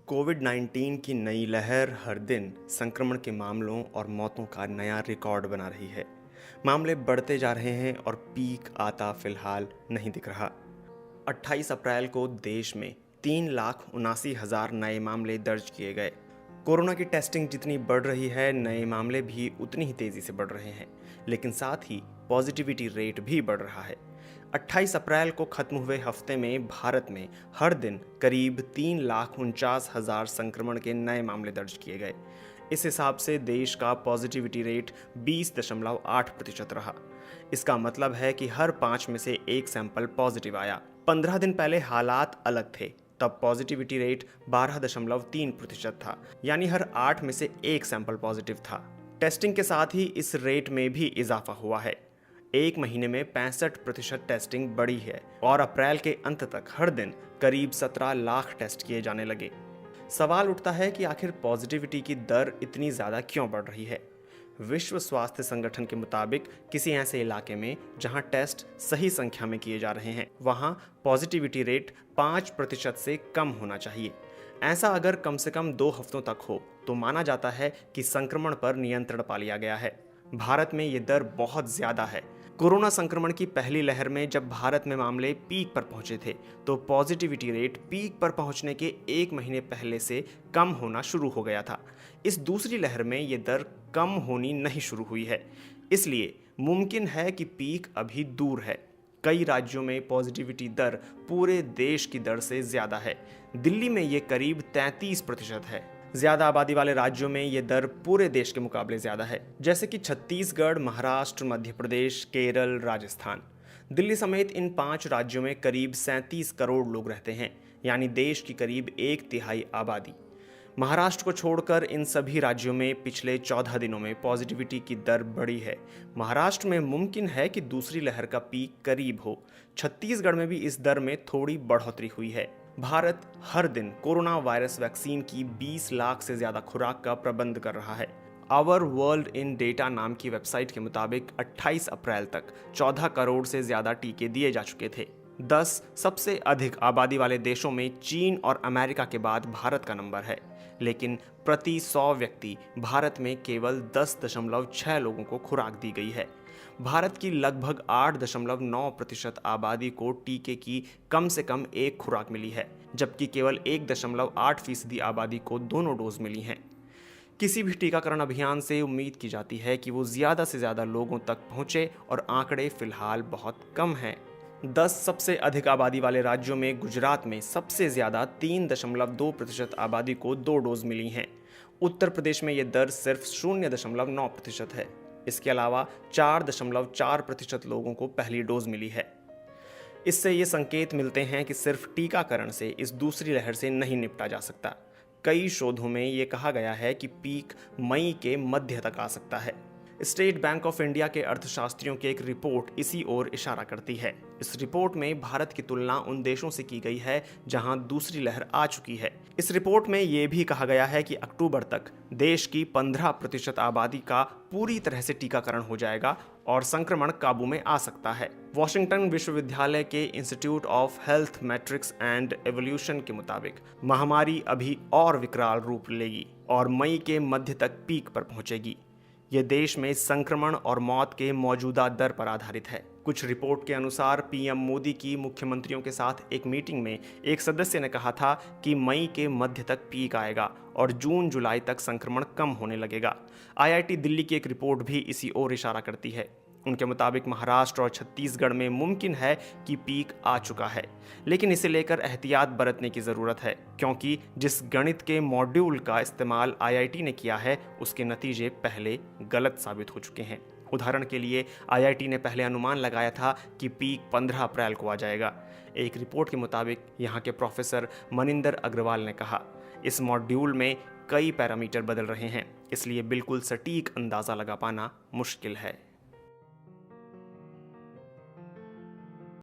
कोविड-19 की नई लहर हर दिन संक्रमण के मामलों और मौतों का नया रिकॉर्ड बना रही है। मामले बढ़ते जा रहे हैं और पीक आता फिलहाल नहीं दिख रहा। 28 अप्रैल को देश में 3,79,000 नए मामले दर्ज किए गए। कोरोना की टेस्टिंग जितनी बढ़ रही है, नए मामले भी उतनी ही तेजी से बढ़ रहे हैं, लेकिन साथ ही पॉजिटिविटी रेट भी बढ़ रहा है। 28 अप्रैल को खत्म हुए हफ्ते में भारत में हर दिन करीब 3,49,000 संक्रमण के नए मामले दर्ज किए गए। इस हिसाब से देश का पॉजिटिविटी रेट 20.8% रहा। इसका मतलब है कि हर 5 में से एक सैंपल पॉजिटिव आया। 15 दिन पहले हालात अलग थे, तब पॉजिटिविटी रेट 12.3% था, यानी हर 8 में से एक सैंपल पॉजिटिव था। टेस्टिंग के साथ ही इस रेट में भी इजाफा हुआ है। एक महीने में 65% टेस्टिंग बढ़ी है और अप्रैल के अंत तक हर दिन करीब 17 लाख टेस्ट किए जाने लगे। सवाल उठता है कि आखिर पॉजिटिविटी की दर इतनी ज़्यादा क्यों बढ़ रही है। विश्व स्वास्थ्य संगठन के मुताबिक किसी ऐसे इलाके में जहां टेस्ट सही संख्या में किए जा रहे हैं, वहां पॉजिटिविटी रेट 5% से कम होना चाहिए। ऐसा अगर कम से कम 2 हफ्तों तक हो तो माना जाता है कि संक्रमण पर नियंत्रण पा लिया गया है। भारत में ये दर बहुत ज़्यादा है। कोरोना संक्रमण की पहली लहर में जब भारत में मामले पीक पर पहुंचे थे, तो पॉजिटिविटी रेट पीक पर पहुंचने के 1 महीने पहले से कम होना शुरू हो गया था। इस दूसरी लहर में ये दर कम होनी नहीं शुरू हुई है, इसलिए मुमकिन है कि पीक अभी दूर है। कई राज्यों में पॉजिटिविटी दर पूरे देश की दर से ज़्यादा है। दिल्ली में ये करीब 33% है। ज़्यादा आबादी वाले राज्यों में ये दर पूरे देश के मुकाबले ज़्यादा है, जैसे कि छत्तीसगढ़, महाराष्ट्र, मध्य प्रदेश, केरल, राजस्थान। दिल्ली समेत इन 5 राज्यों में करीब 37 करोड़ लोग रहते हैं, यानी देश की करीब 1/3 आबादी। महाराष्ट्र को छोड़कर इन सभी राज्यों में पिछले 14 दिनों में पॉजिटिविटी की दर बढ़ी है। महाराष्ट्र में मुमकिन है कि दूसरी लहर का पीक करीब हो। छत्तीसगढ़ में भी इस दर में थोड़ी बढ़ोतरी हुई है। भारत हर दिन कोरोना वायरस वैक्सीन की 20 लाख से ज्यादा खुराक का प्रबंध कर रहा है। आवर वर्ल्ड इन डेटा नाम की वेबसाइट के मुताबिक 28 अप्रैल तक 14 करोड़ से ज्यादा टीके दिए जा चुके थे। 10 सबसे अधिक आबादी वाले देशों में चीन और अमेरिका के बाद भारत का नंबर है, लेकिन प्रति 100 व्यक्ति भारत में केवल 10.6 लोगों को खुराक दी गई है। भारत की लगभग 8.9% आबादी को टीके की कम से कम एक खुराक मिली है, जबकि केवल 1.8% आबादी को दोनों डोज मिली हैं। किसी भी टीकाकरण अभियान से उम्मीद की जाती है कि वो ज़्यादा से ज़्यादा लोगों तक पहुँचे, और आंकड़े फिलहाल बहुत कम हैं। 10 सबसे अधिक आबादी वाले राज्यों में गुजरात में सबसे ज़्यादा 3.2% आबादी को 2 डोज मिली हैं। उत्तर प्रदेश में ये दर सिर्फ 0.9% है। इसके अलावा 4.4% लोगों को पहली डोज मिली है। इससे ये संकेत मिलते हैं कि सिर्फ टीकाकरण से इस दूसरी लहर से नहीं निपटा जा सकता। कई शोधों में ये कहा गया है कि पीक मई के मध्य तक आ सकता है। स्टेट बैंक ऑफ इंडिया के अर्थशास्त्रियों की एक रिपोर्ट इसी ओर इशारा करती है। इस रिपोर्ट में भारत की तुलना उन देशों से की गई है जहां दूसरी लहर आ चुकी है। इस रिपोर्ट में यह भी कहा गया है कि अक्टूबर तक देश की 15% आबादी का पूरी तरह से टीकाकरण हो जाएगा और संक्रमण काबू में आ सकता है। वॉशिंगटन विश्वविद्यालय के institute of health matrix and evolution के मुताबिक महामारी अभी और विकराल रूप लेगी और मई के मध्य तक पीक पर पहुंचेगी। यह देश में संक्रमण और मौत के मौजूदा दर पर आधारित है। कुछ रिपोर्ट के अनुसार पीएम मोदी की मुख्यमंत्रियों के साथ एक मीटिंग में एक सदस्य ने कहा था कि मई के मध्य तक पीक आएगा और जून जुलाई तक संक्रमण कम होने लगेगा। आईआईटी दिल्ली की एक रिपोर्ट भी इसी ओर इशारा करती है। उनके मुताबिक महाराष्ट्र और छत्तीसगढ़ में मुमकिन है कि पीक आ चुका है, लेकिन इसे लेकर एहतियात बरतने की ज़रूरत है, क्योंकि जिस गणित के मॉड्यूल का इस्तेमाल आईआईटी ने किया है, उसके नतीजे पहले गलत साबित हो चुके हैं। उदाहरण के लिए आईआईटी ने पहले अनुमान लगाया था कि पीक 15 अप्रैल को आ जाएगा। एक रिपोर्ट के मुताबिक यहाँ के प्रोफेसर मनिंदर अग्रवाल ने कहा, इस मॉड्यूल में कई पैरामीटर बदल रहे हैं, इसलिए बिल्कुल सटीक अंदाज़ा लगा पाना मुश्किल है।